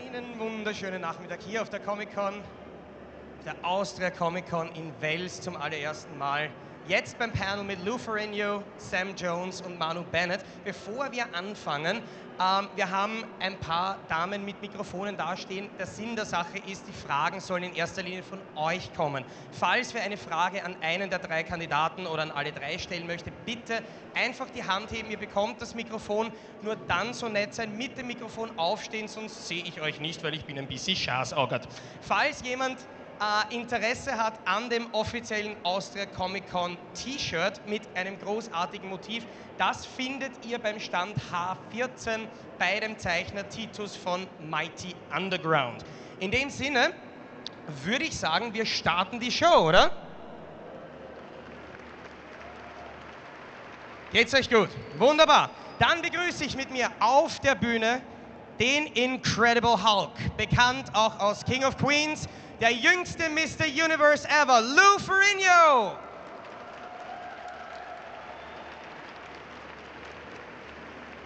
Einen wunderschönen Nachmittag hier auf der Comic-Con, der Austria Comic-Con in Wels zum allerersten Mal. Jetzt beim Panel mit Lou Ferrigno, Sam Jones und Manu Bennett. Bevor wir anfangen, wir haben ein paar Damen mit Mikrofonen dastehen. Der Sinn der Sache ist, die Fragen sollen in erster Linie von euch kommen. Falls wir eine Frage an einen der drei Kandidaten oder an alle drei stellen möchte, bitte einfach die Hand heben. Ihr bekommt das Mikrofon, nur dann so nett sein, mit dem Mikrofon aufstehen, sonst sehe ich euch nicht, weil ich bin ein bisschen schaßaugert. Falls jemand Interesse hat an dem offiziellen Austria Comic Con T-Shirt mit einem großartigen Motiv, das findet ihr beim Stand H14 bei dem Zeichner Titus von Mighty Underground. In dem Sinne würde ich sagen, wir starten die Show, oder? Geht's euch gut? Wunderbar. Dann begrüße ich mit mir auf der Bühne den Incredible Hulk, bekannt auch aus King of Queens, der jüngste Mr. Universe ever, Lou Ferrigno.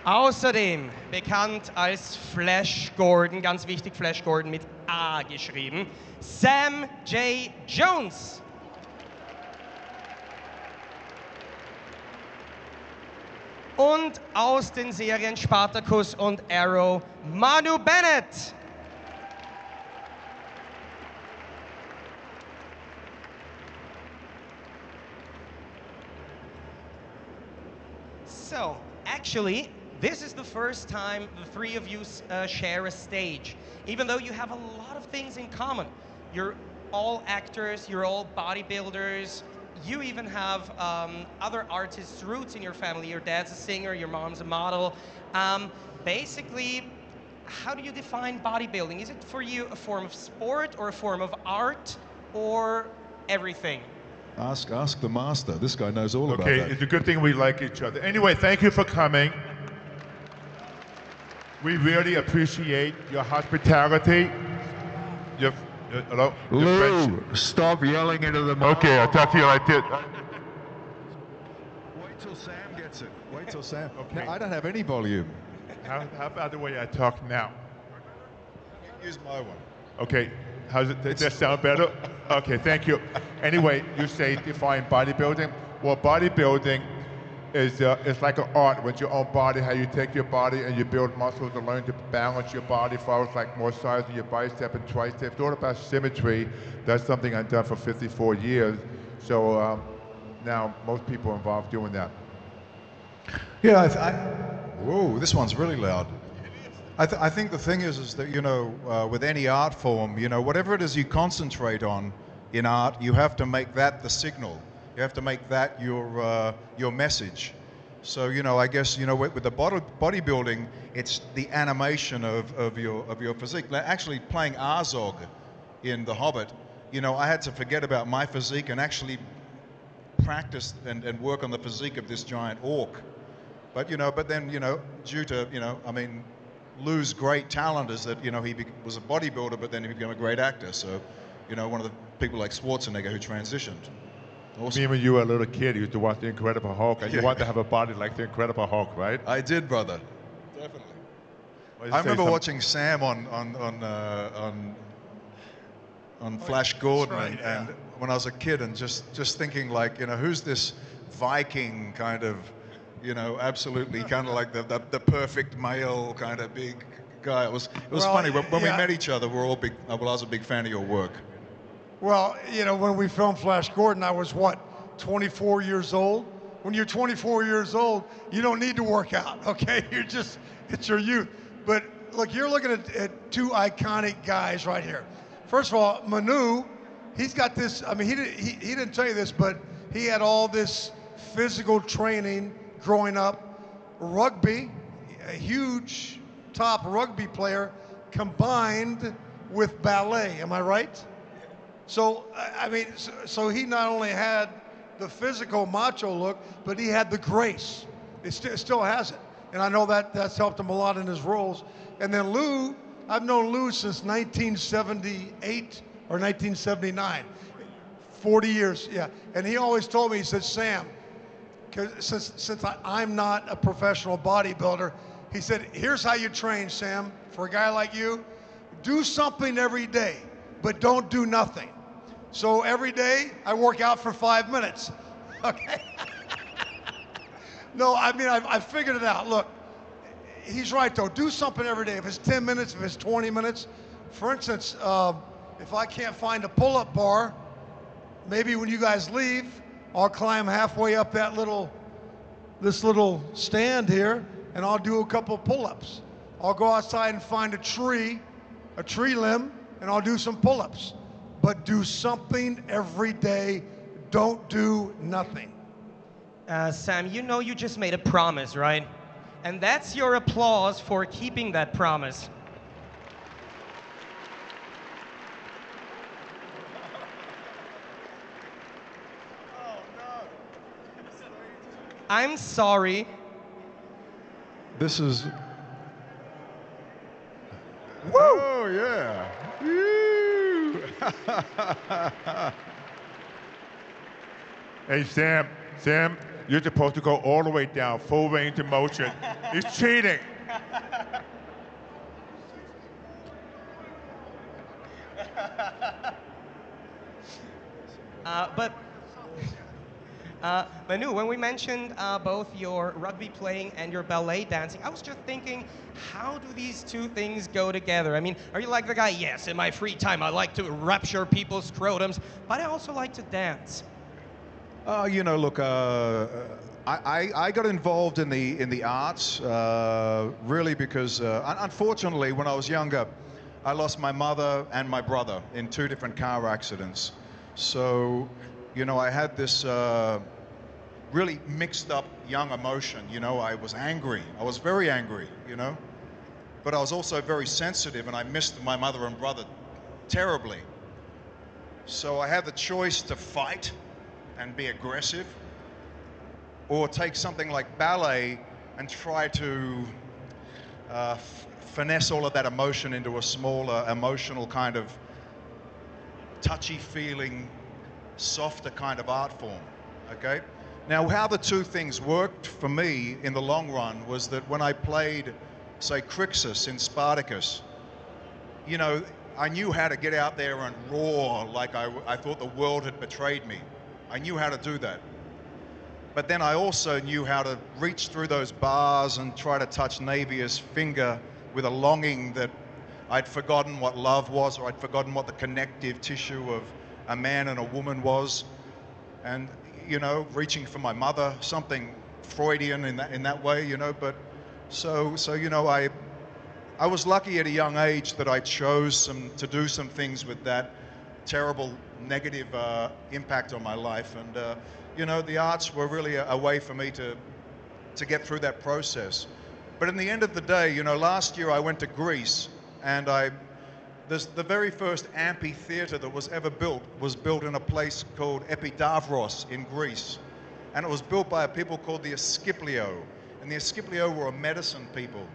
Außerdem bekannt als Flash Gordon, ganz wichtig, Flash Gordon mit A geschrieben, Sam J. Jones. Und aus den Serien Spartacus und Arrow, Manu Bennett. So, actually, this is the first time the three of you share a stage, even though you have a lot of things in common. You're all actors, you're all bodybuilders, you even have other artists' roots in your family. Your dad's a singer, your mom's a model. Basically, how do you define bodybuilding? Is it for you a form of sport or a form of art or everything? Ask the master. This guy knows all about that. Okay, it's a good thing we like each other. Anyway, thank you for coming. We really appreciate your hospitality. Hello? Lou, stop yelling into the mic. Okay, I'll talk to you like this. Wait till Sam gets it. Wait till Sam. Okay. No, I don't have any volume. How about the way I talk now? Use my one. Okay, does that sound better? Okay, thank you. Anyway, you say define bodybuilding. Well, bodybuilding is it's like an art with your own body, how you take your body and you build muscles and learn to balance your body, follows like more size in your bicep and tricep. It's all about symmetry. That's something I've done for 54 years. So now most people are involved doing that. Yeah, whoa, this one's really loud. I think the thing is that, you know, with any art form, you know, whatever it is you concentrate on in art, you have to make that the signal. You have to make that your message. So, you know, I guess, you know, with the bodybuilding, it's the animation of your physique. Now, actually playing Azog in The Hobbit, you know, I had to forget about my physique and actually practice and work on the physique of this giant orc. But, you know, then, you know, due to, you know, I mean, Lou's great talent is that, you know, he was a bodybuilder, but then he became a great actor. So, you know, one of the people like Schwarzenegger who transitioned. Awesome. Me when you were a little kid, you used to watch The Incredible Hulk, and you wanted to have a body like The Incredible Hulk, right? I did, brother. Definitely. I remember watching Sam on Flash Gordon, right, and when I was a kid, and just thinking like, you know, who's this Viking kind of, you know, absolutely kind of like the perfect male kind of big guy. It was funny when we met each other. We're all big. Well, I was a big fan of your work. Well, you know, when we filmed Flash Gordon, I was what, 24 years old? When you're 24 years old, you don't need to work out, okay? It's your youth. But look, you're looking at two iconic guys right here. First of all, Manu, he's got this, I mean, he didn't tell you this, but he had all this physical training growing up. Rugby, a huge top rugby player combined with ballet, am I right? So, I mean, so he not only had the physical macho look, but he had the grace. It still has it. And I know that's helped him a lot in his roles. And then Lou, I've known Lou since 1978 or 1979. 40 years, yeah. And he always told me, he said, Sam, since I'm not a professional bodybuilder, he said, here's how you train, Sam. For a guy like you, do something every day, but don't do nothing. So every day I work out for 5 minutes. Okay. No, I mean, I've figured it out. Look, he's right though. Do something every day. If it's 10 minutes, if it's 20 minutes. For instance, if I can't find a pull-up bar, maybe when you guys leave, I'll climb halfway up this little stand here, and I'll do a couple pull-ups. I'll go outside and find a tree limb, and I'll do some pull-ups. But do something every day. Don't do nothing. Sam, you know you just made a promise, right? And that's your applause for keeping that promise. I'm sorry. This is. Oh, yeah. Woo! Hey, Sam, you're supposed to go all the way down, full range of motion. He's cheating. Manu, when we mentioned both your rugby playing and your ballet dancing, I was just thinking, how do these two things go together? I mean, are you like the guy, yes, in my free time I like to rapture people's scrotums, but I also like to dance? You know, look, I got involved in the arts really because, unfortunately, when I was younger, I lost my mother and my brother in 2 different car accidents. So, you know, I had this really mixed up young emotion. You know, I was angry. I was very angry, you know. But I was also very sensitive, and I missed my mother and brother terribly. So I had the choice to fight and be aggressive, or take something like ballet and try to finesse all of that emotion into a smaller, emotional kind of touchy-feeling, softer kind of art form, okay? Now, how the two things worked for me in the long run was that when I played, say, Crixus in Spartacus, you know, I knew how to get out there and roar like I thought the world had betrayed me. I knew how to do that. But then I also knew how to reach through those bars and try to touch Navia's finger with a longing that I'd forgotten what love was, or I'd forgotten what the connective tissue of a man and a woman was. And, you know, reaching for my mother, something Freudian in that way, you know. But so you know, I was lucky at a young age that I chose to do some things with that terrible negative impact on my life. And you know, the arts were really a way for me to get through that process. But in the end of the day, you know, last year I went to Greece, and the very first amphitheater that was ever built was built in a place called Epidavros in Greece. And it was built by a people called the Asclepios. And the Asclepios were a medicine people.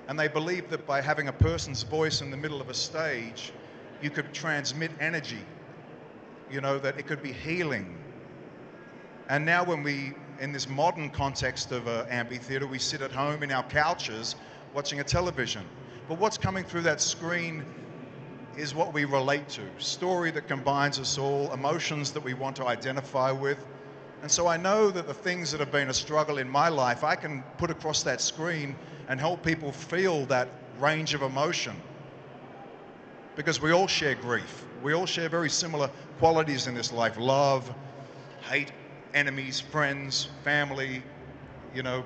And they believed that by having a person's voice in the middle of a stage, you could transmit energy, you know, that it could be healing. And now when we, in this modern context of an amphitheater, we sit at home in our couches watching a television. But what's coming through that screen is what we relate to. Story that combines us all, emotions that we want to identify with. And so I know that the things that have been a struggle in my life, I can put across that screen and help people feel that range of emotion. Because we all share grief. We all share very similar qualities in this life: love, hate, enemies, friends, family, you know,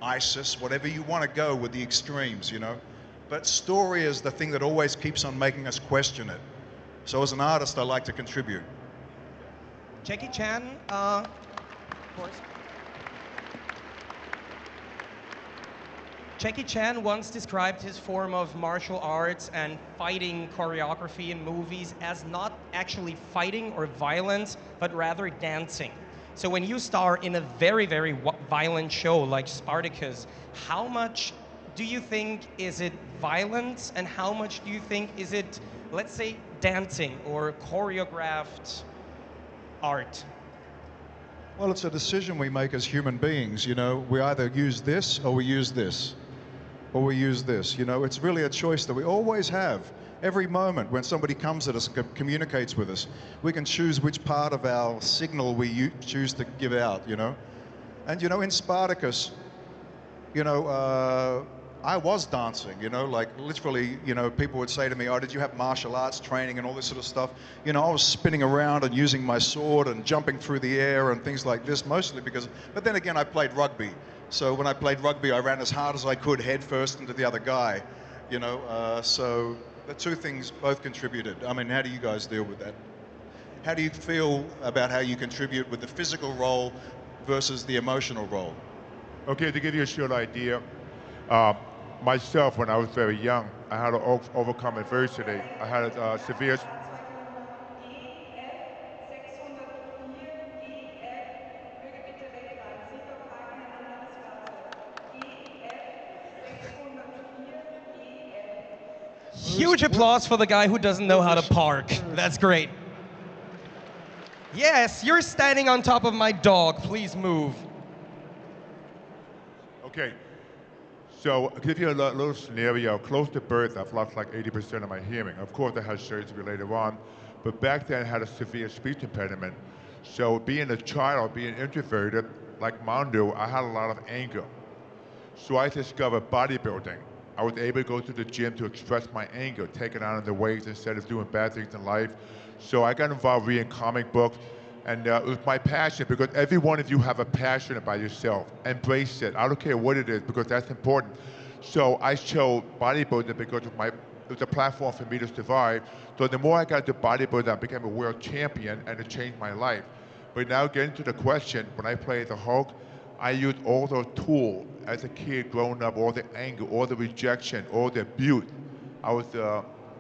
ISIS, whatever you want to go with the extremes, you know. But story is the thing that always keeps on making us question it. So as an artist, I like to contribute. Jackie Chan, of course. Jackie Chan once described his form of martial arts and fighting choreography in movies as not actually fighting or violence, but rather dancing. So when you star in a very, very violent show like Spartacus, how much do you think is it violence, and how much do you think is it, let's say, dancing or choreographed art? Well, it's a decision we make as human beings, you know. We either use this or we use this. or we use this. You know, it's really a choice that we always have. Every moment when somebody comes at us and communicates with us, we can choose which part of our signal we choose to give out, you know. And, you know, in Spartacus, you know, I was dancing, you know, like literally, you know, people would say to me, oh, did you have martial arts training and all this sort of stuff? You know, I was spinning around and using my sword and jumping through the air and things like this, mostly because, but then again, I played rugby. So when I played rugby, I ran as hard as I could head first into the other guy, you know, so the two things both contributed. I mean, how do you guys deal with that? How do you feel about how you contribute with the physical role versus the emotional role? Okay, to give you a short idea, myself, when I was very young, I had to overcome adversity. I had a severe... Huge applause for the guy who doesn't know how to park. That's great. Yes, you're standing on top of my dog. Please move. Okay, so I'll give you a little scenario. Close to birth, I've lost like 80% of my hearing. Of course, I had surgery later on, but back then I had a severe speech impediment. So being a child, being introverted, like MANU, I had a lot of anger. So I discovered bodybuilding. I was able to go to the gym to express my anger, take it out in the weights instead of doing bad things in life. So I got involved reading comic books, and it was my passion, because every one of you have a passion about yourself. Embrace it. I don't care what it is, because that's important. So I chose bodybuilding because of it was a platform for me to survive. So the more I got into bodybuilding, I became a world champion, and it changed my life. But now getting to the question, when I played the Hulk, I used all those tools as a kid growing up, all the anger, all the rejection, all the abuse. I was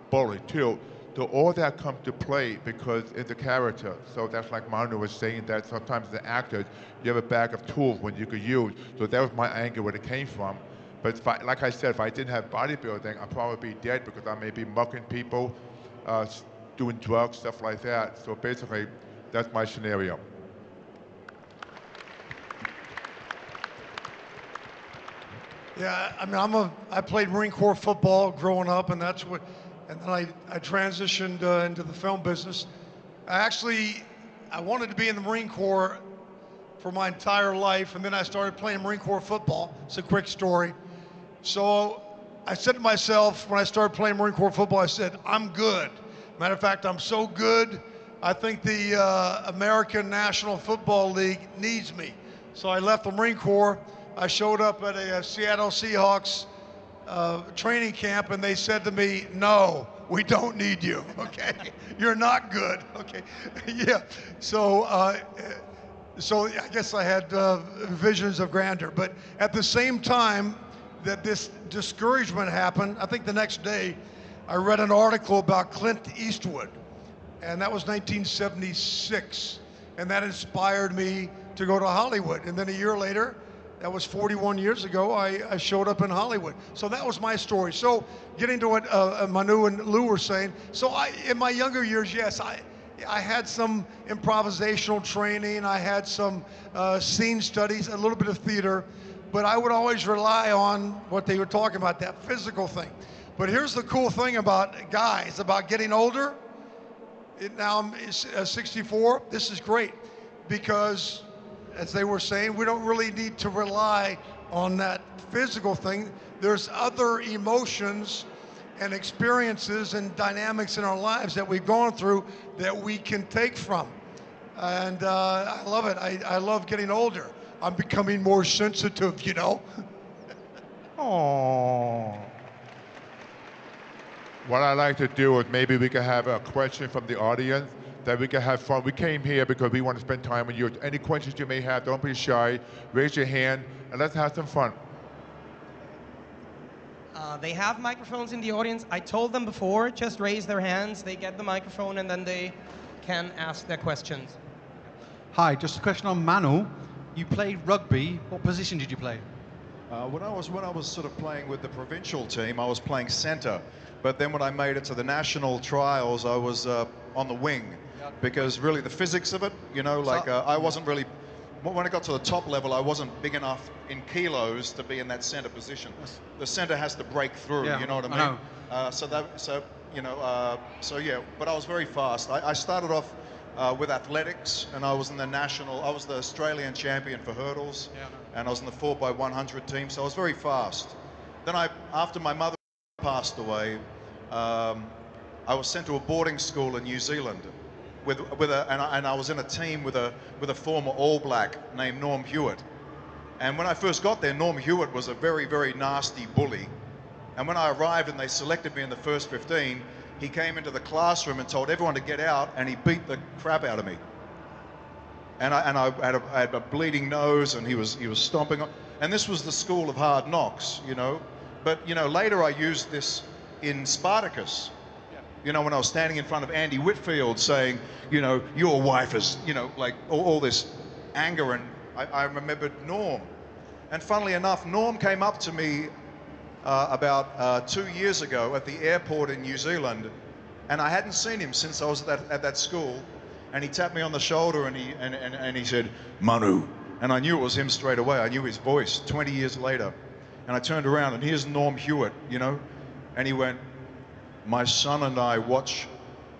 bullied too. So all that comes to play because it's a character. So that's like Manu was saying, that sometimes as an actor, you have a bag of tools when you could use. So that was my anger where it came from. But if like I said, if I didn't have bodybuilding, I'd probably be dead, because I may be mucking people, doing drugs, stuff like that. So basically, that's my scenario. Yeah, I mean, I played Marine Corps football growing up, and that's what, and then I transitioned into the film business. I wanted to be in the Marine Corps for my entire life, and then I started playing Marine Corps football. It's a quick story. So I said to myself, when I started playing Marine Corps football, I said, I'm good. Matter of fact, I'm so good, I think the American National Football League needs me. So I left the Marine Corps. I showed up at a Seattle Seahawks training camp, and they said to me, no, we don't need you, okay? You're not good, okay? Yeah, so I guess I had visions of grandeur. But at the same time that this discouragement happened, I think the next day, I read an article about Clint Eastwood, and that was 1976, and that inspired me to go to Hollywood. And then a year later, that was 41 years ago, I showed up in Hollywood. So that was my story. So getting to what Manu and Lou were saying, so in my younger years, yes, I had some improvisational training, I had some scene studies, a little bit of theater, but I would always rely on what they were talking about, that physical thing. But here's the cool thing about guys, about getting older. Now I'm 64, this is great, because as they were saying, we don't really need to rely on that physical thing. There's other emotions and experiences and dynamics in our lives that we've gone through that we can take from. And I love it. I love getting older. I'm becoming more sensitive, you know. Aww. What I like to do is maybe we can have a question from the audience, that we can have fun. We came here because we want to spend time with you. Any questions you may have, don't be shy. Raise your hand and let's have some fun. They have microphones in the audience. I told them before, just raise their hands. They get the microphone and then they can ask their questions. Hi, just a question on Manu. You played rugby. What position did you play? When I was sort of playing with the provincial team, I was playing centre. But then when I made it to the national trials, I was on the wing. Because really the physics of it, you know, like I wasn't really when I got to the top level, I wasn't big enough in kilos to be in that center position. The center has to break through. Yeah, you know what I mean? know. Yeah. But I was very fast. I started off with athletics, and I was in the national. I was the Australian champion for hurdles, and I was in the 4x100 team. So I was very fast. Then after my mother passed away, I was sent to a boarding school in New Zealand. And I was in a team with a former All Black named Norm Hewitt. And when I first got there, Norm Hewitt was a very, very nasty bully. And when I arrived and they selected me in the first 15, he came into the classroom and told everyone to get out, and he beat the crap out of me. And I had a bleeding nose, and he was stomping on. And this was the school of hard knocks, you know. But you know, later I used this in Spartacus. You know, when I was standing in front of Andy Whitfield saying, you know, your wife is, you know, like all this anger, and I remembered Norm. And funnily enough, Norm came up to me about 2 years ago at the airport in New Zealand, and I hadn't seen him since I was at that school. And he tapped me on the shoulder and he said, Manu. And I knew it was him straight away. I knew his voice 20 years later. And I turned around and here's Norm Hewitt, you know, and he went, my son and I watch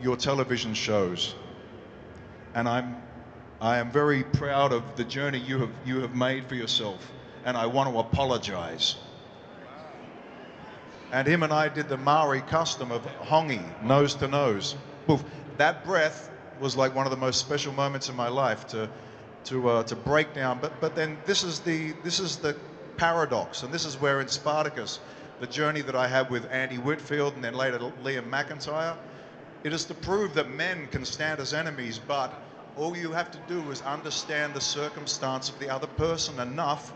your television shows, and I am very proud of the journey you have made for yourself, and I want to apologize. And him and I did the Maori custom of hongi, nose to nose. Poof. That breath was like one of the most special moments in my life to break down. But then this is the paradox, and this is where in Spartacus, the journey that I had with Andy Whitfield and then later Liam McIntyre, it is to prove that men can stand as enemies, but all you have to do is understand the circumstance of the other person enough,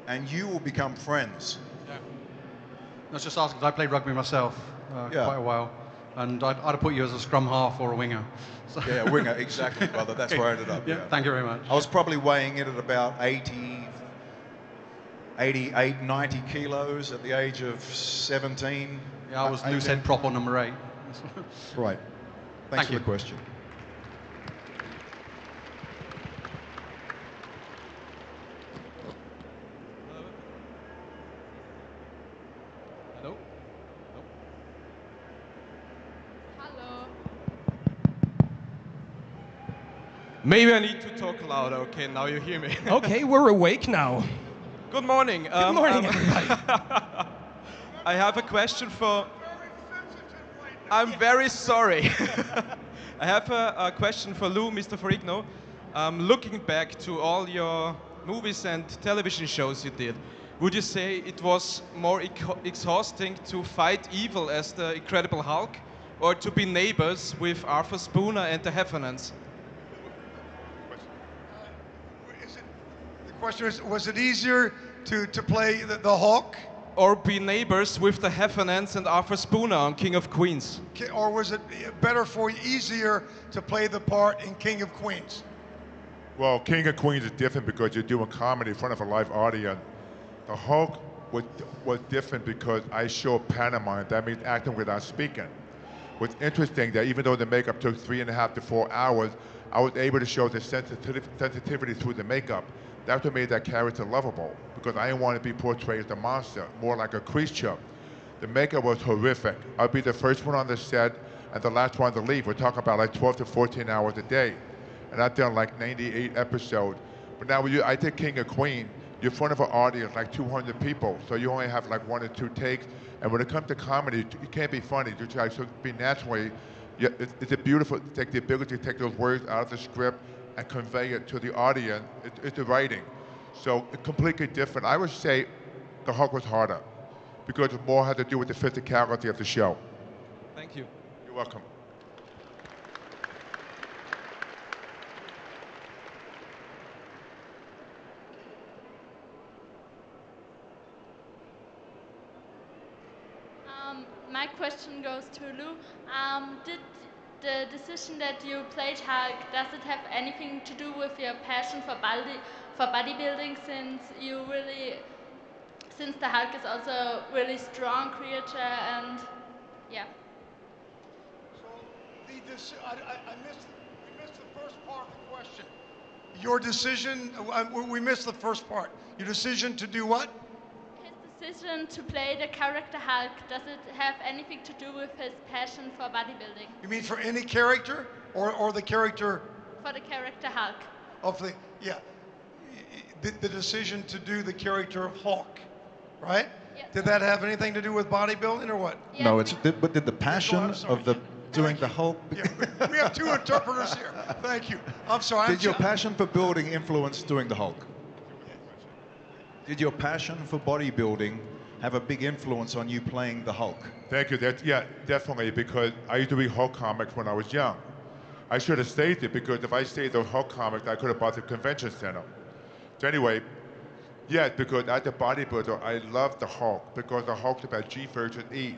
and you will become friends. Yeah. I was just asking, because I played rugby myself quite a while, and I'd have put you as a scrum half or a winger. So Yeah, winger, exactly, brother. That's where I ended up. Yeah, thank you very much. I was probably weighing in at about 88, 90 kilos at the age of 17. Yeah, I was loose head prop on number 8. Right. Thanks for you. the question. Hello? Hello. Maybe I need to talk louder. Okay, now you hear me. Okay, we're awake now. Good morning. Good morning, everybody. I have a question for... I'm very sorry. I have a question for Lou, Mr. Ferrigno. Looking back to all your movies and television shows you did, would you say it was more exhausting to fight evil as the Incredible Hulk, or to be neighbors with Arthur Spooner and the Heffernans? The question is, was it easier to play the Hulk? Or be neighbors with the Heffernans and Arthur Spooner on King of Queens? Or was it better for you, easier to play the part in King of Queens? Well, King of Queens is different because you're doing comedy in front of a live audience. The Hulk was different because I showed pantomime. That means acting without speaking. What's interesting that even though the makeup took 3.5 to 4 hours, I was able to show the sensitivity through the makeup. That's what made that character lovable, because I didn't want to be portrayed as a monster, more like a creature. The makeup was horrific. I'll be the first one on the set and the last one to leave. We're talking about like 12 to 14 hours a day. And I've done like 98 episodes. But now when I did King of Queen, you're in front of an audience like 200 people, so you only have like 1 or 2 takes. And when it comes to comedy, you can't be funny. You try to be naturally. It's a beautiful, take the ability to take those words out of the script and convey it to the audience. It's the writing. So it's completely different. I would say the Hulk was harder because it more had to do with the physicality of the show. Thank you. You're welcome. My question goes to Lou. Did the decision that you played Hulk, does it have anything to do with your passion for bodybuilding, since the Hulk is also a really strong creature, and yeah. So I missed the first part of the question. Your decision, we missed the first part. Your decision to do what? His decision to play the character Hulk, does it have anything to do with his passion for bodybuilding? You mean for any character or the character? For the character Hulk. Of the, yeah. The decision to do the character of Hulk, right? Yes. Did that have anything to do with bodybuilding or what? Yes. No, but did the passion of the doing the Hulk? Yeah, we have two interpreters here. Thank you. I'm sorry. Did your passion for building influence doing the Hulk? Did your passion for bodybuilding have a big influence on you playing the Hulk? Thank you. Yeah, definitely, because I used to read Hulk comics when I was young. I should have stayed it, because if I stayed the Hulk comics, I could have bought the convention center. So anyway, yeah, because as a bodybuilder, I loved the Hulk, because the Hulk's about G versus E.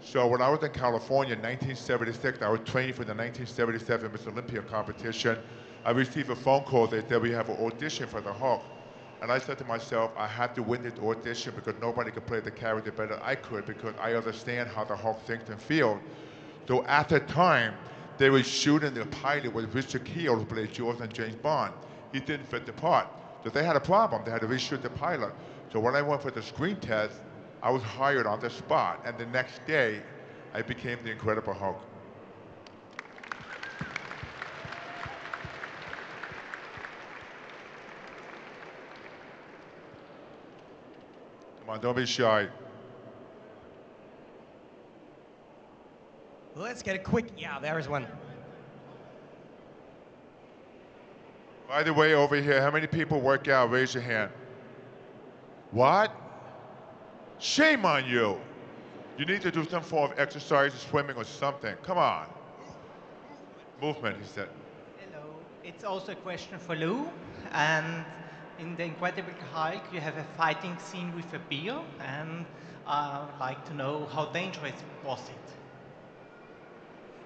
So when I was in California in 1976, I was training for the 1977 Miss Olympia competition. I received a phone call that said we have an audition for the Hulk. And I said to myself, I have to win this audition, because nobody could play the character better than I could, because I understand how the Hulk thinks and feels. So at the time, they were shooting the pilot with Richard Kiel, who played Jaws and James Bond. He didn't fit the part. So they had a problem. They had to reshoot the pilot. So when I went for the screen test, I was hired on the spot, and the next day, I became the Incredible Hulk. Come on, don't be shy. Let's get a quick, yeah, there is one. By the way, over here, how many people work out? Raise your hand. What? Shame on you. You need to do some form of exercise, swimming or something. Come on. Movement, he said. Hello. It's also a question for Lou. And in The Incredible Hulk, you have a fighting scene with a bear. And I would like to know, how dangerous was it?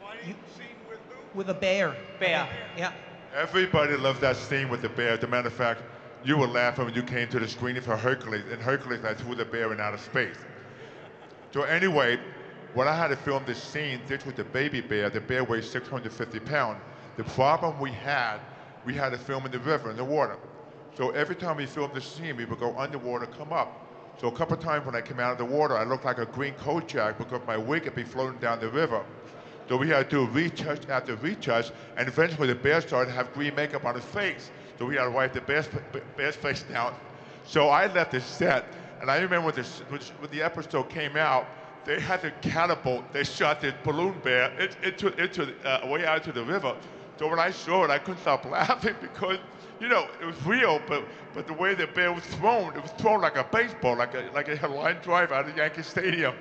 Fighting scene with who? With a bear. Bear. Yeah. Everybody loves that scene with the bear. As a matter of fact, you were laughing when you came to the screening for Hercules. In Hercules, I threw the bear in outer space. So anyway, when I had to film this scene, this was the baby bear. The bear weighs 650 pounds. The problem we had to film in the river, in the water. So every time we filmed the scene, we would go underwater, come up. So a couple of times when I came out of the water, I looked like a green Kojak, because my wig had been floating down the river. So we had to do retouch after retouch, and eventually the bear started to have green makeup on his face. So we had to wipe the bear's face down. So I left the set, and I remember when the episode came out, they had to catapult. They shot this balloon bear way out to the river. So when I saw it, I couldn't stop laughing, because, you know, it was real, but the way the bear was thrown, it was thrown like a baseball, like a line drive out of Yankee Stadium.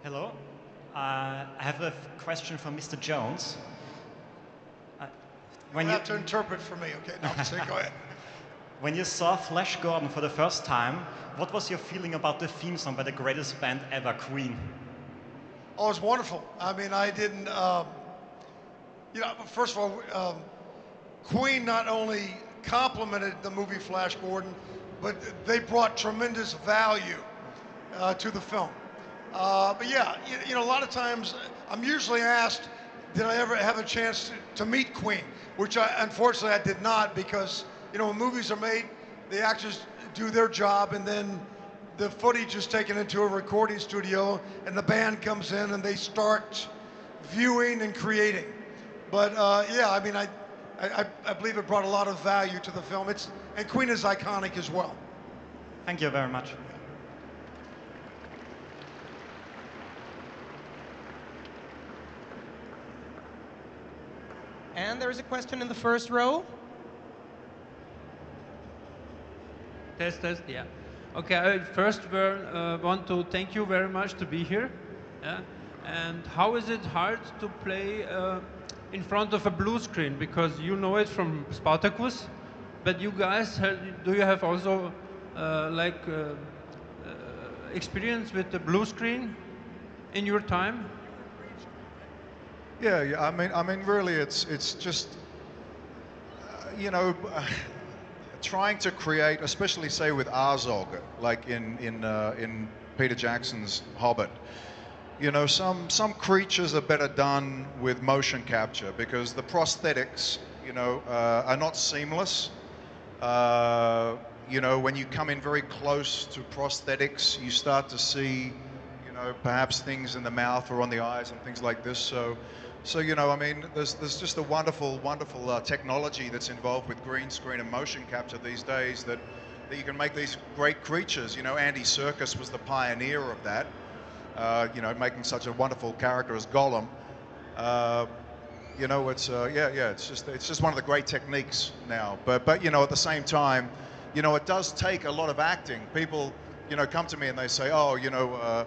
Hello. I have a question for Mr. Jones. You have to interpret for me, okay? No, go ahead. When you saw Flash Gordon for the first time, what was your feeling about the theme song by the greatest band ever, Queen? Oh, it's wonderful. I mean, I didn't, you know, first of all, Queen not only complimented the movie Flash Gordon, but they brought tremendous value to the film. But yeah, you know, a lot of times I'm usually asked, did I ever have a chance to meet Queen? Which unfortunately I did not, because, you know, when movies are made, the actors do their job, and then the footage is taken into a recording studio, and the band comes in and they start viewing and creating. But yeah, I mean, I believe it brought a lot of value to the film. And Queen is iconic as well. Thank you very much. And there is a question in the first row. Test, yeah. Okay, I first want to thank you very much to be here. Yeah? And how is it hard to play in front of a blue screen? Because you know it from Spartacus, but you guys, do you have also experience with the blue screen in your time? Yeah, yeah. I mean, really, it's just, you know, trying to create, especially say with Azog, like in Peter Jackson's Hobbit. You know, some creatures are better done with motion capture because the prosthetics, you know, are not seamless. You know, when you come in very close to prosthetics, you start to see, you know, perhaps things in the mouth or on the eyes and things like this. So you know, I mean, there's just a wonderful technology that's involved with green screen and motion capture these days that you can make these great creatures. You know, Andy Serkis was the pioneer of that. You know, making such a wonderful character as Gollum. You know, it's it's just one of the great techniques now. But you know, at the same time, you know, it does take a lot of acting. People, you know, come to me and they say, oh, you know,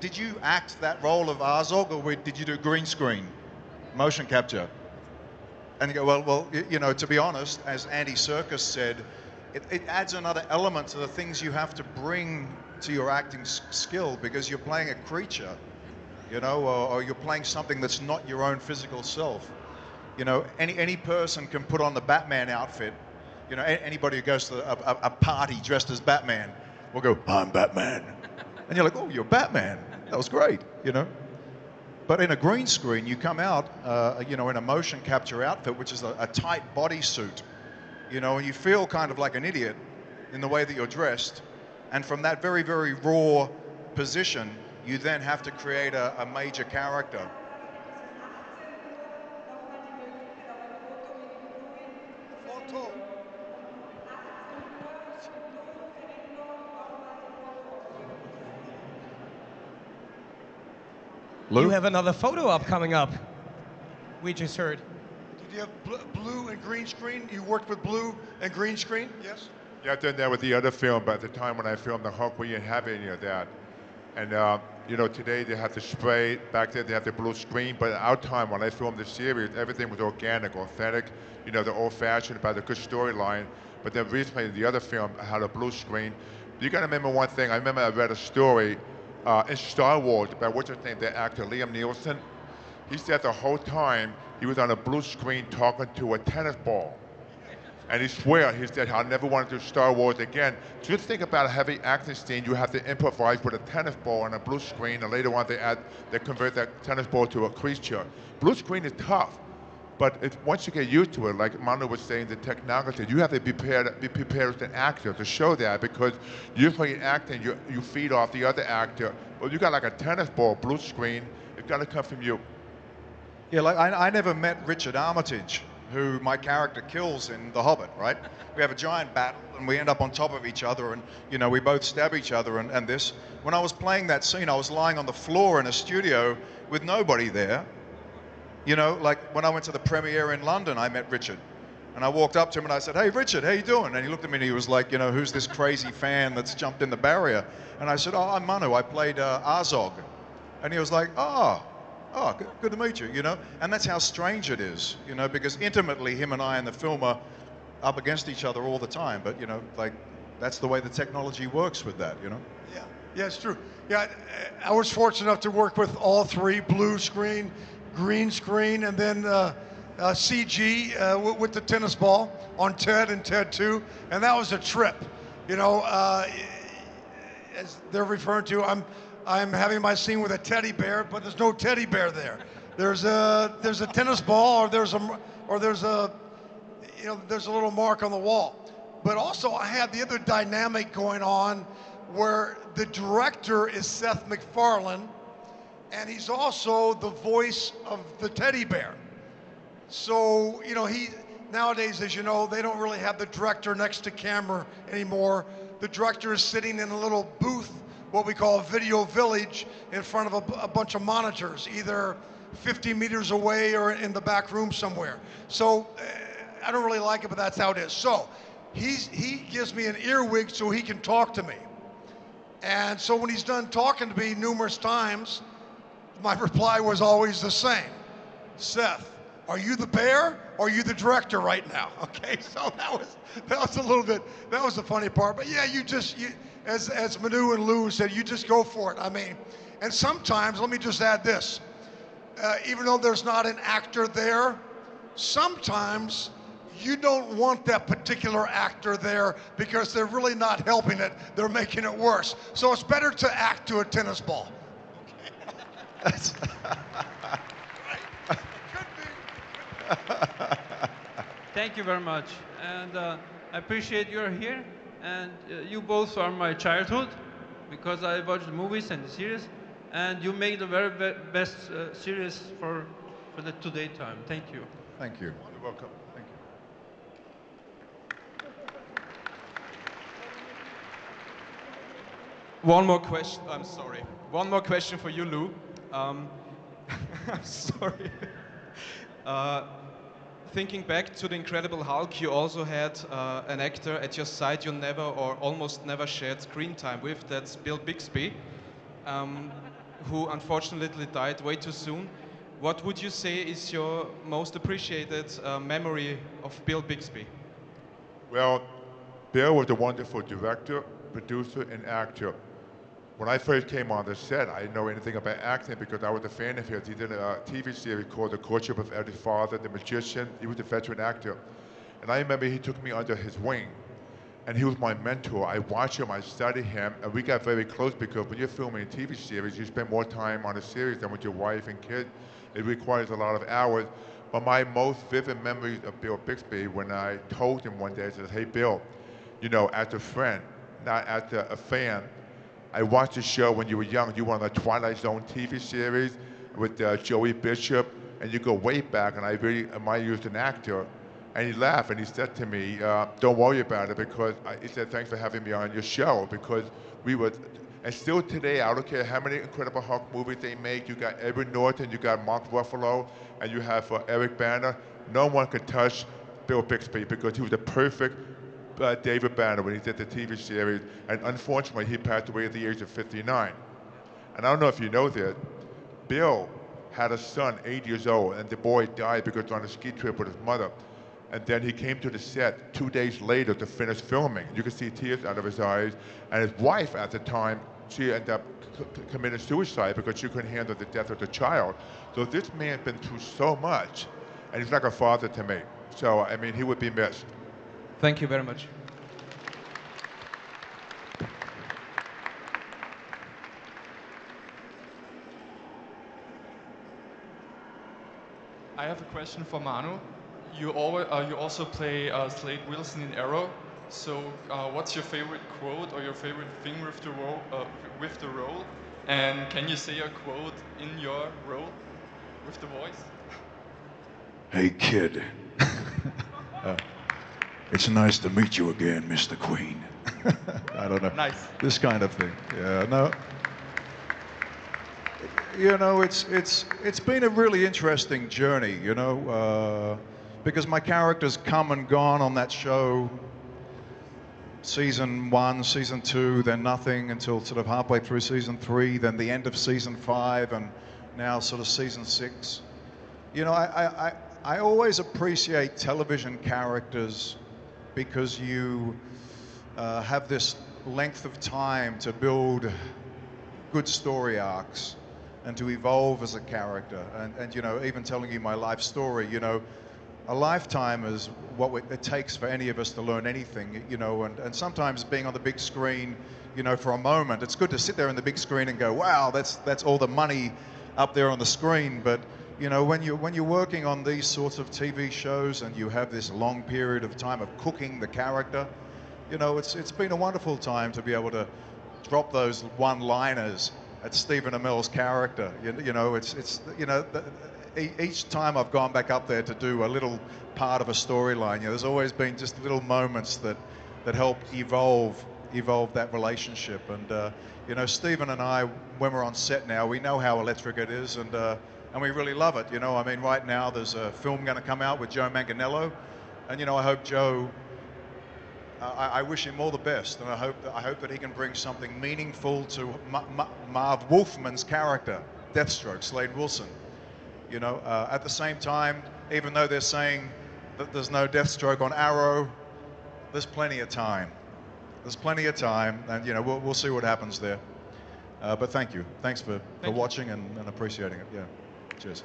did you act that role of Azog, or did you do green screen, motion capture? And you go, well, you know, to be honest, as Andy Serkis said, it adds another element to the things you have to bring to your acting skill, because you're playing a creature, you know, or you're playing something that's not your own physical self. You know, any person can put on the Batman outfit. You know, anybody who goes to a party dressed as Batman will go, I'm Batman. And you're like, oh, you're Batman. That was great, you know. But in a green screen, you come out, you know, in a motion capture outfit, which is a tight bodysuit, you know, and you feel kind of like an idiot in the way that you're dressed. And from that very, very raw position, you then have to create a major character. Lou? You have another photo op coming up. We just heard. Did you have blue and green screen? You worked with blue and green screen? Yes? Yeah, I've done that with the other film, but at the time when I filmed the Hulk, we didn't have any of that. And, you know, today they have the spray, back then they have the blue screen, but at our time when I filmed the series, everything was organic, authentic, you know, the old-fashioned, about a good storyline. But then recently, the other film had a blue screen. You gotta remember one thing, I remember I read a story in Star Wars about what's his name, the actor Liam Neeson. He said the whole time he was on a blue screen talking to a tennis ball. And he swear, he said, I'll never want to do Star Wars again. Just think about a heavy action scene, you have to improvise with a tennis ball on a blue screen, and later on they convert that tennis ball to a creature. Blue screen is tough, but once you get used to it, like Manu was saying, the technology, you have to be prepared as an actor to show that, because usually in acting, you feed off the other actor. Well, you got like a tennis ball, blue screen, it's got to come from you. Yeah, like I never met Richard Armitage, who my character kills in The Hobbit, right? We have a giant battle and we end up on top of each other, and you know, we both stab each other and this. When I was playing that scene, I was lying on the floor in a studio with nobody there. You know, like when I went to the premiere in London, I met Richard. And I walked up to him and I said, hey Richard, how you doing? And he looked at me and he was like, you know, who's this crazy fan that's jumped in the barrier? And I said, oh, I'm Manu, I played Azog. And he was like, oh, good to meet you, you know? And that's how strange it is, you know, because intimately him and I in the film are up against each other all the time, but, you know, like, that's the way the technology works with that, you know? Yeah, it's true. Yeah, I was fortunate enough to work with all three, blue screen, green screen, and then CG with the tennis ball on Ted and Ted 2, and that was a trip. You know, as they're referring to, I'm having my scene with a teddy bear, but there's no teddy bear there. There's a tennis ball, or there's a you know, there's a little mark on the wall. But also I have the other dynamic going on where the director is Seth MacFarlane, and he's also the voice of the teddy bear. So, you know, nowadays, as you know, they don't really have the director next to camera anymore. The director is sitting in a little booth, what we call a video village, in front of a bunch of monitors, either 50 meters away or in the back room somewhere. So I don't really like it, but that's how it is. So he gives me an earwig so he can talk to me. And so when he's done talking to me numerous times, my reply was always the same. Seth, are you the bear or are you the director right now? Okay, so that was a little bit, that was the funny part. But yeah, as Manu and Lou said, you just go for it. I mean, and sometimes, let me just add this. even though there's not an actor there, sometimes you don't want that particular actor there because they're really not helping it, they're making it worse. So it's better to act to a tennis ball. That's Thank you very much, and I appreciate you're here. And you both are my childhood, because I watched the movies and the series, and you made the very best series for the today time. Thank you. Thank you. You're welcome. Thank you. One more question. I'm sorry. One more question for you, Lou. I'm sorry. Thinking back to the Incredible Hulk, you also had an actor at your side you never or almost never shared screen time with. That's Bill Bixby, who unfortunately died way too soon. What would you say is your most appreciated memory of Bill Bixby? Well, Bill was a wonderful director, producer, and actor. When I first came on the set, I didn't know anything about acting because I was a fan of his. He did a TV series called The Courtship of Eddie's Father, The Magician. He was a veteran actor. And I remember he took me under his wing. And he was my mentor. I watched him, I studied him, and we got very close because when you're filming a TV series, you spend more time on a series than with your wife and kid. It requires a lot of hours. But my most vivid memories of Bill Bixby, when I told him one day, I said, hey, Bill, you know, as a friend, not as a fan, I watched the show when you were young. You were on the Twilight Zone TV series with Joey Bishop, and you go way back, and I really admire you as an actor. And he laughed, and he said to me, don't worry about it, because he said, thanks for having me on your show, because we were, and still today, I don't care how many Incredible Hulk movies they make, you got Edward Norton, you got Mark Ruffalo, and you have Eric Bana. No one could touch Bill Bixby, because he was the perfect David Banner when he did the TV series, and unfortunately he passed away at the age of 59. And I don't know if you know this, Bill had a son, 8 years old, and the boy died because he was on a ski trip with his mother. And then he came to the set 2 days later to finish filming. You could see tears out of his eyes. And his wife at the time, she ended up committing suicide because she couldn't handle the death of the child. So this man's been through so much, and he's like a father to me. So, I mean, he would be missed. Thank you very much. I have a question for Manu. You also play Slade Wilson in Arrow. So, what's your favorite quote or your favorite thing with the role? And can you say a quote in your role with the voice? Hey, kid. It's nice to meet you again, Mr. Queen. I don't know. Nice. This kind of thing. Yeah, no. You know, it's been a really interesting journey, you know, because my characters come and gone on that show. Season 1, Season 2, then nothing until sort of halfway through Season 3, then the end of Season 5, and now sort of Season 6. You know, I always appreciate television characters because you have this length of time to build good story arcs and to evolve as a character. And you know, even telling you my life story, you know, a lifetime is what it takes for any of us to learn anything, you know, and sometimes being on the big screen, you know, for a moment, it's good to sit there in the big screen and go, wow, that's all the money up there on the screen. But you know, when you're working on these sorts of TV shows and you have this long period of time of cooking the character, you know, it's been a wonderful time to be able to drop those one-liners at Stephen Amell's character. You know, it's you know, each time I've gone back up there to do a little part of a storyline, you know, there's always been just little moments that help evolve that relationship. And you know, Stephen and I, when we're on set now, we know how electric it is, and we really love it. You know, I mean, right now there's a film going to come out with Joe Manganiello, and you know, I hope Joe, I wish him all the best, and I hope that he can bring something meaningful to Marv Wolfman's character, Deathstroke, Slade Wilson. You know, at the same time, even though they're saying that there's no Deathstroke on Arrow, there's plenty of time. There's plenty of time, and you know, we'll see what happens there. But thank you. Thanks for watching and appreciating it. Yeah. Cheers.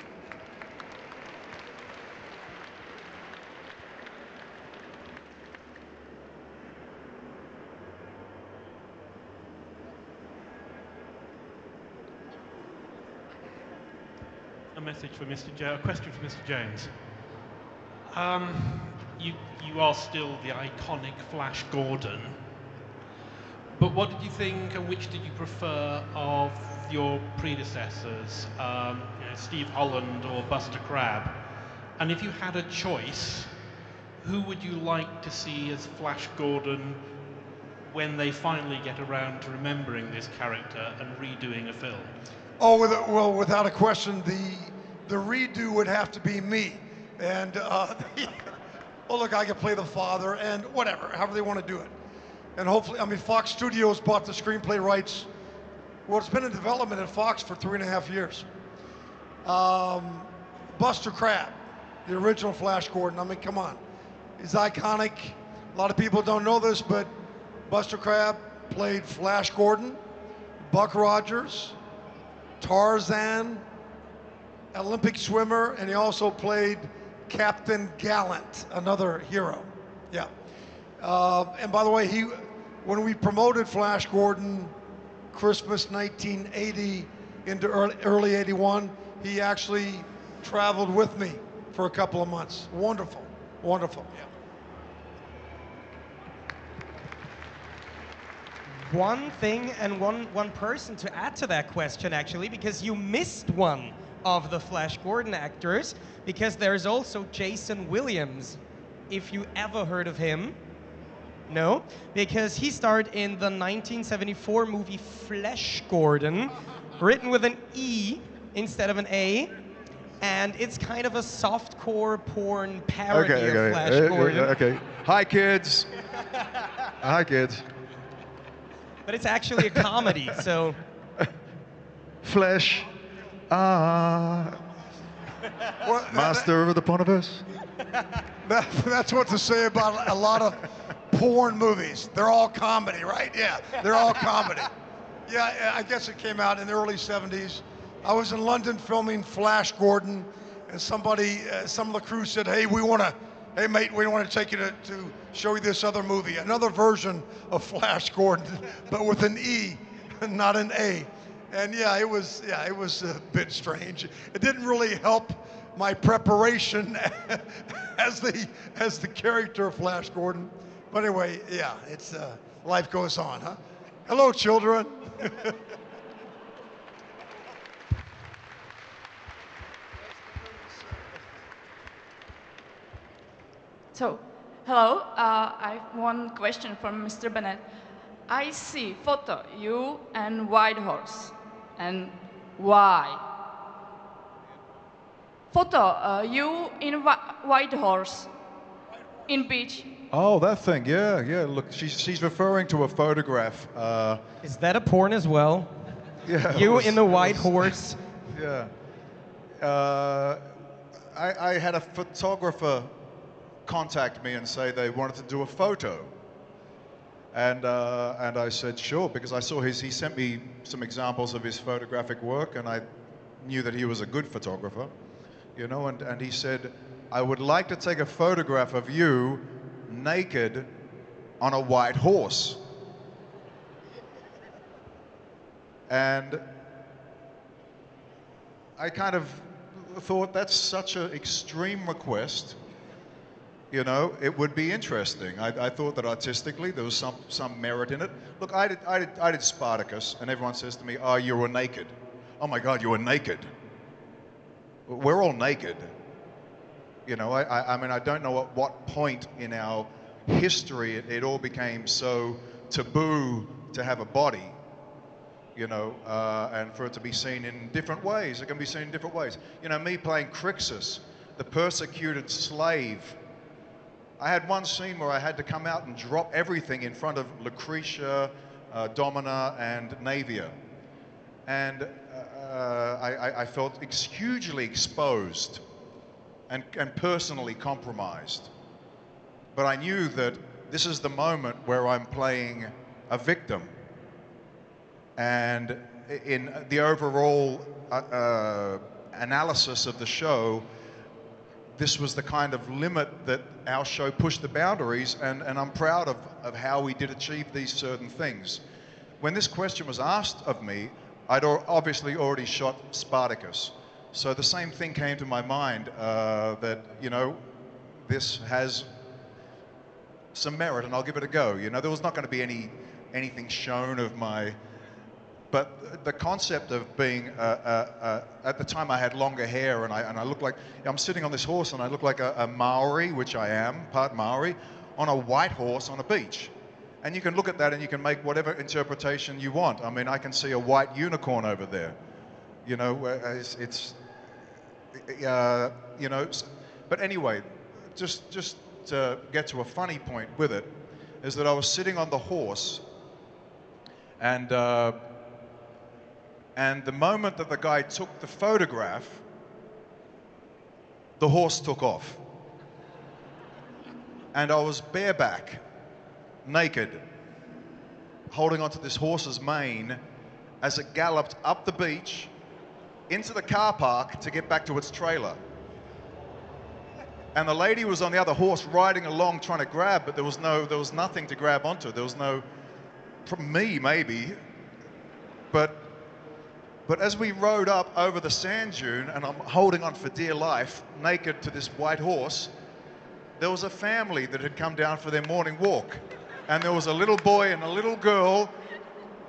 A message for a question for Mr. Jones. You are still the iconic Flash Gordon, but what did you think and which did you prefer of your predecessors, Steve Holland or Buster Crabbe? And if you had a choice, who would you like to see as Flash Gordon when they finally get around to remembering this character and redoing a film? Oh, well, without a question, the redo would have to be me. And, oh, look, I could play the father and whatever, however they want to do it. And hopefully, I mean, Fox Studios bought the screenplay rights. Well, it's been in development at Fox for 3.5 years. Buster Crabbe, the original Flash Gordon. I mean, come on. He's iconic. A lot of people don't know this, but Buster Crabbe played Flash Gordon, Buck Rogers, Tarzan, Olympic swimmer, and he also played Captain Gallant, another hero. Yeah. And by the way, when we promoted Flash Gordon, Christmas 1980 into early 81, he actually traveled with me for a couple of months. Wonderful, wonderful. Yeah. One thing and one person to add to that question, actually, because you missed one of the Flash Gordon actors, because there's also Jason Williams. If you ever heard of him. No, because he starred in the 1974 movie Flash Gordon, written with an E instead of an A, and it's kind of a softcore porn parody of Flash Gordon. Okay. Hi, kids. Hi, kids. But it's actually a comedy, so. Flesh. Master of the Porniverse. That's what to say about a lot of porn movies. They're all comedy, right? Yeah, they're all comedy. Yeah, I guess it came out in the early 70s. I was in London filming Flash Gordon, and some of the crew said, hey, mate, we want to take you to show you this other movie, another version of Flash Gordon, but with an E, not an A. And yeah, it was a bit strange. It didn't really help my preparation as the character of Flash Gordon. But anyway, yeah, it's life goes on, huh? Hello, children. So, hello. I have one question from Mr. Bennett. I see photo you and White Horse, and why? Photo you in White Horse in beach. Oh, that thing, yeah. Look, she's referring to a photograph. Is that a porn as well? Yeah. You in the White Horse. Yeah. I had a photographer contact me and say they wanted to do a photo. And I said, sure, because I saw he sent me some examples of his photographic work, and I knew that he was a good photographer, you know, and he said, I would like to take a photograph of you naked on a white horse. And I kind of thought that's such an extreme request. You know, it would be interesting. I thought that artistically there was some merit in it. Look, I did Spartacus, and everyone says to me, "Oh, you were naked." Oh my God, you were naked. We're all naked. You know, I mean, I don't know at what point in our history it all became so taboo to have a body. You know, and for it to be seen in different ways. It can be seen in different ways. You know, me playing Crixus, the persecuted slave. I had one scene where I had to come out and drop everything in front of Lucretia, Domina, and Navia. And I felt hugely exposed and personally compromised. But I knew that this is the moment where I'm playing a victim. And in the overall analysis of the show, this was the kind of limit that our show pushed the boundaries, and I'm proud of how we did achieve these certain things. When this question was asked of me, I'd obviously already shot Spartacus. So the same thing came to my mind, that, you know, this has some merit and I'll give it a go. You know, there was not going to be anything shown of my, but the concept of being, at the time I had longer hair and I looked like, I'm sitting on this horse and I look like a Maori, which I am, part Maori, on a white horse on a beach. And you can look at that and you can make whatever interpretation you want. I mean, I can see a white unicorn over there. You know, you know, but anyway, just to get to a funny point with it, is that I was sitting on the horse, and the moment that the guy took the photograph, the horse took off. And I was bareback, naked, holding onto this horse's mane as it galloped up the beach into the car park to get back to its trailer. And the lady was on the other horse riding along trying to grab, but there was nothing to grab onto. There was no, from me maybe, but as we rode up over the sand dune and I'm holding on for dear life, naked to this white horse, there was a family that had come down for their morning walk. And there was a little boy and a little girl,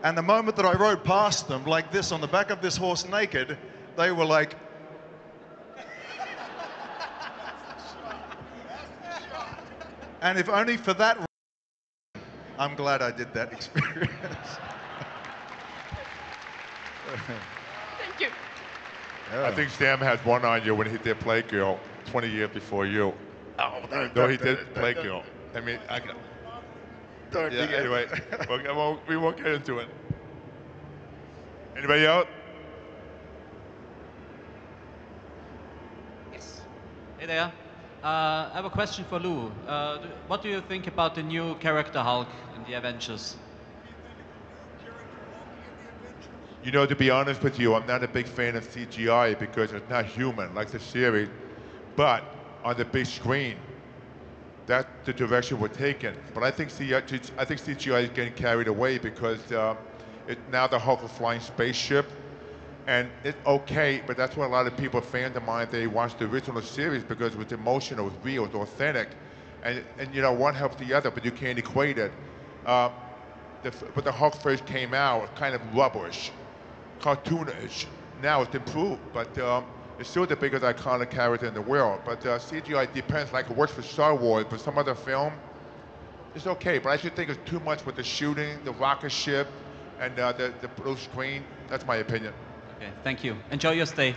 and the moment that I rode past them like this on the back of this horse naked, they were like, and if only for that reason, I'm glad I did that experience. Thank you. I think Sam has one on you when he did Playgirl 20 years before you. Oh, no, he did Playgirl. I mean, yeah, anyway, we won't get into it. Anybody else? Yes. Hey there. I have a question for Lou. What do you think about the new character Hulk in the Avengers? You know, to be honest with you, I'm not a big fan of CGI because it's not human like the series, but on the big screen, that's the direction we're taking. But I think CGI is getting carried away because now the Hulk is flying spaceship, and it's okay, but that's what a lot of people, fans of mine, they watched the original series because it was emotional, it was real, it was authentic, and you know, one helps the other, but you can't equate it. But the Hulk first came out, it was kind of rubbish, cartoonish. Now it's improved, but it's still the biggest iconic character in the world. But CGI depends, like it works for Star Wars, but some other film, it's okay. But I should think it's too much with the shooting, the rocket ship, and the blue screen. That's my opinion. Okay, thank you. Enjoy your stay.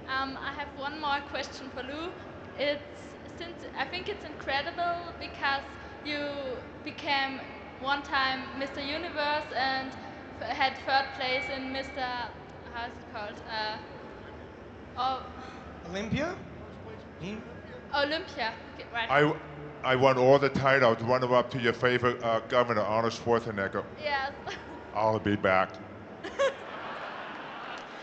I have one more question for Lou. I think it's incredible because you became one time Mr. Universe and had third place in Mr. How is it called? Olympia? Olympia, right. I won all the titles, runner up to your favorite governor, Arnold Schwarzenegger. Yes. I'll be back.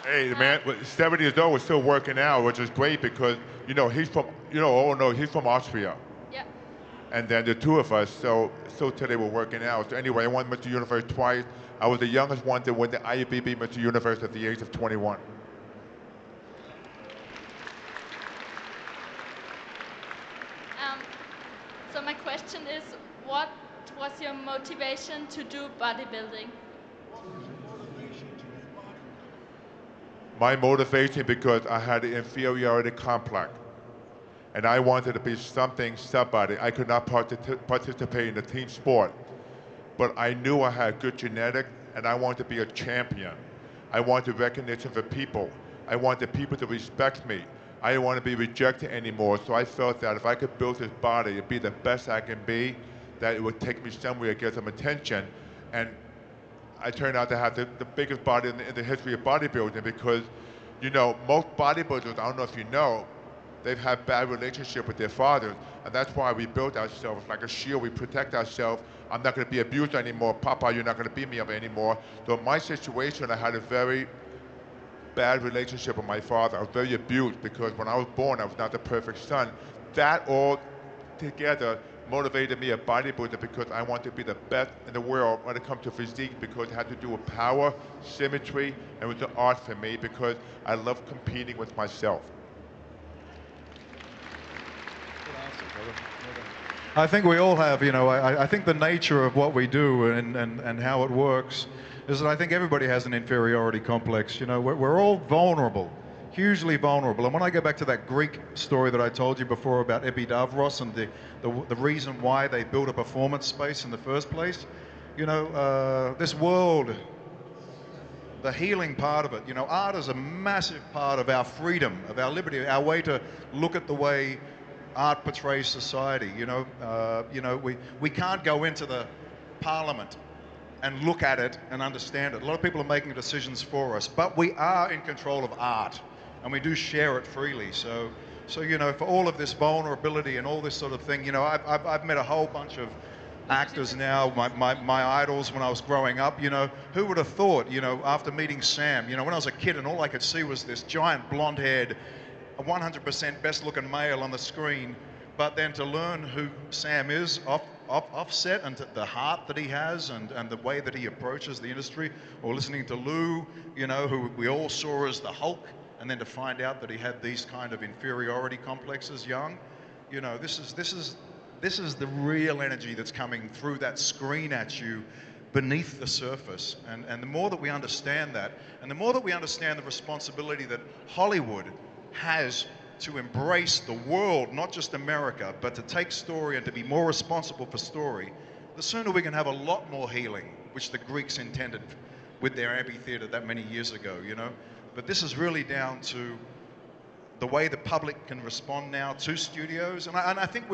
Hey, the man, 70 years old, was still working out, which is great because, you know, he's from Austria. Yeah. And then the two of us, so today we're working out. So anyway, I won Mr. Universe twice. I was the youngest one to win the IFBB Mr. Universe at the age of 21. So my question is, what was your motivation to do bodybuilding? My motivation, because I had an inferiority complex. And I wanted to be somebody. I could not participate in a team sport. But I knew I had good genetics, and I wanted to be a champion. I wanted recognition for people. I wanted people to respect me. I didn't want to be rejected anymore, so I felt that if I could build this body and be the best I can be, that it would take me somewhere to get some attention. And I turned out to have the biggest body in the history of bodybuilding because, you know, most bodybuilders, I don't know if you know, they've had bad relationship with their fathers, and that's why we built ourselves like a shield. We protect ourselves. I'm not going to be abused anymore. Papa, you're not going to beat me up anymore. So in my situation, I had a very bad relationship with my father. I was very abused because when I was born, I was not the perfect son. That all together motivated me a bodybuilder because I want to be the best in the world when it comes to physique, because it had to do with power, symmetry, and it was an art for me because I love competing with myself. I think we all have, you know, I think the nature of what we do and how it works is that I think everybody has an inferiority complex. You know, we're all vulnerable, hugely vulnerable. And when I go back to that Greek story that I told you before about Epidavros and the reason why they built a performance space in the first place, you know, this world, the healing part of it, you know, art is a massive part of our freedom, of our liberty, our way to look at the way art portrays society. You know, we can't go into the parliament and look at it and understand it. A lot of people are making decisions for us, but we are in control of art, and we do share it freely. So you know, for all of this vulnerability and all this sort of thing, you know, I've met a whole bunch of actors now, my idols when I was growing up. You know, who would have thought, you know, after meeting Sam, you know, when I was a kid and all I could see was this giant blonde-haired, a 100% best-looking male on the screen, but then to learn who Sam is offset and the heart that he has and the way that he approaches the industry, or listening to Lou, you know, who we all saw as the Hulk, and then to find out that he had these kind of inferiority complexes young, you know, this is the real energy that's coming through that screen at you beneath the surface. And the more that we understand that, and the more that we understand the responsibility that Hollywood has to embrace the world, not just America, but to take story and to be more responsible for story, the sooner we can have a lot more healing, which the Greeks intended with their amphitheater that many years ago, you know. But this is really down to the way the public can respond now to studios. And I think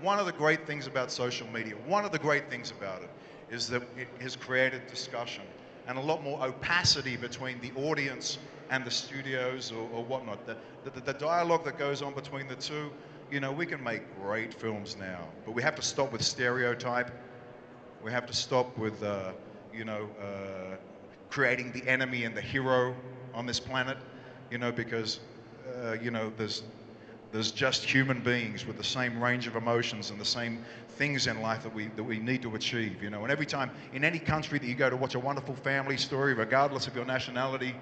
one of the great things about social media, one of the great things about it, is that it has created discussion and a lot more opacity between the audience and the studios or whatnot. The dialogue that goes on between the two, you know, we can make great films now, but we have to stop with stereotype. We have to stop with, you know, creating the enemy and the hero on this planet, you know, because, you know, there's just human beings with the same range of emotions and the same things in life that we need to achieve, you know. And every time, in any country that you go to watch a wonderful family story, regardless of your nationality,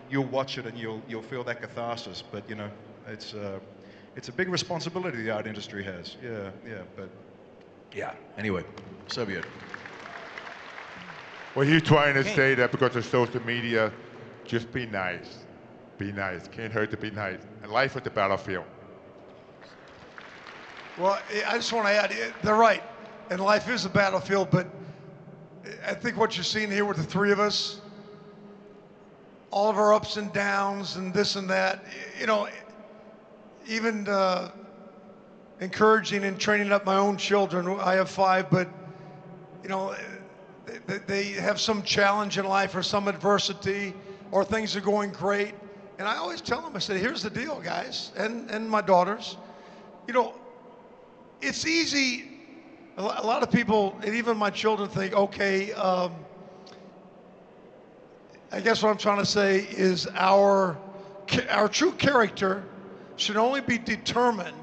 you'll watch it and you'll feel that catharsis. But, you know, it's a big responsibility the art industry has. But yeah, anyway, so be it. Well, he's trying to say that because of social media, just be nice. Be nice. Can't hurt to be nice. And life is the battlefield. Well, I just want to add, they're right, and life is a battlefield, but I think what you're seeing here with the three of us, all of our ups and downs and this and that, you know, even encouraging and training up my own children. I have 5, but, you know, they have some challenge in life or some adversity, or things are going great. And I always tell them, I said, here's the deal, guys, and my daughters, you know, it's easy. A lot of people, and even my children, think, okay, I guess what I'm trying to say is our true character should only be determined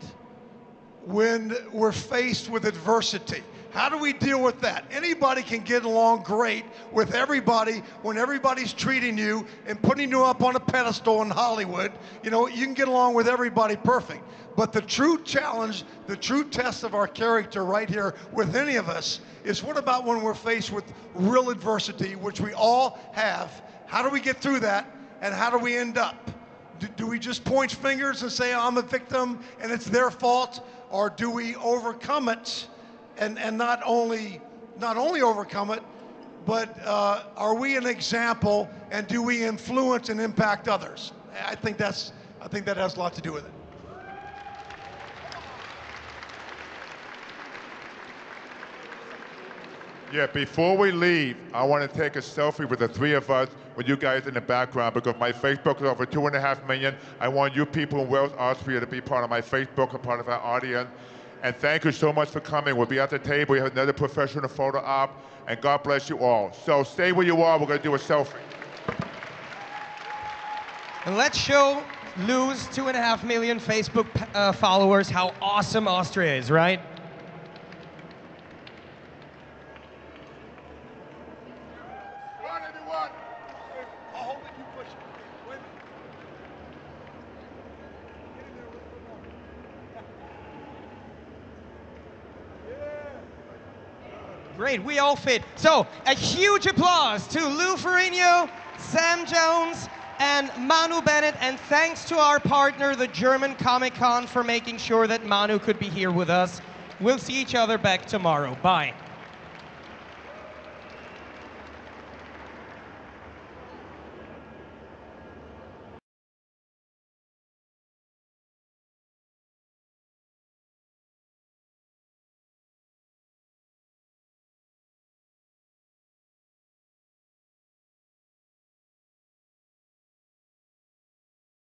when we're faced with adversity. How do we deal with that? Anybody can get along great with everybody when everybody's treating you and putting you up on a pedestal in Hollywood. You know, you can get along with everybody perfect. But the true challenge, the true test of our character right here with any of us is, what about when we're faced with real adversity, which we all have? How do we get through that, and how do we end up? Do we just point fingers and say, I'm a victim and it's their fault? Or do we overcome it? And not only overcome it, but are we an example, and do we influence and impact others? I think that has a lot to do with it. Yeah, before we leave, I want to take a selfie with the three of us with you guys in the background because my Facebook is over 2.5 million. I want you people in Wels, Austria to be part of my Facebook and part of our audience. And thank you so much for coming. We'll be at the table. We have another professional photo op. And God bless you all. So stay where you are. We're going to do a selfie. And let's show Lou's 2.5 million Facebook followers how awesome Austria is, right? Great, we all fit. So, a huge applause to Lou Ferrigno, Sam Jones, and Manu Bennett, and thanks to our partner, the German Comic Con, for making sure that Manu could be here with us. We'll see each other back tomorrow. Bye.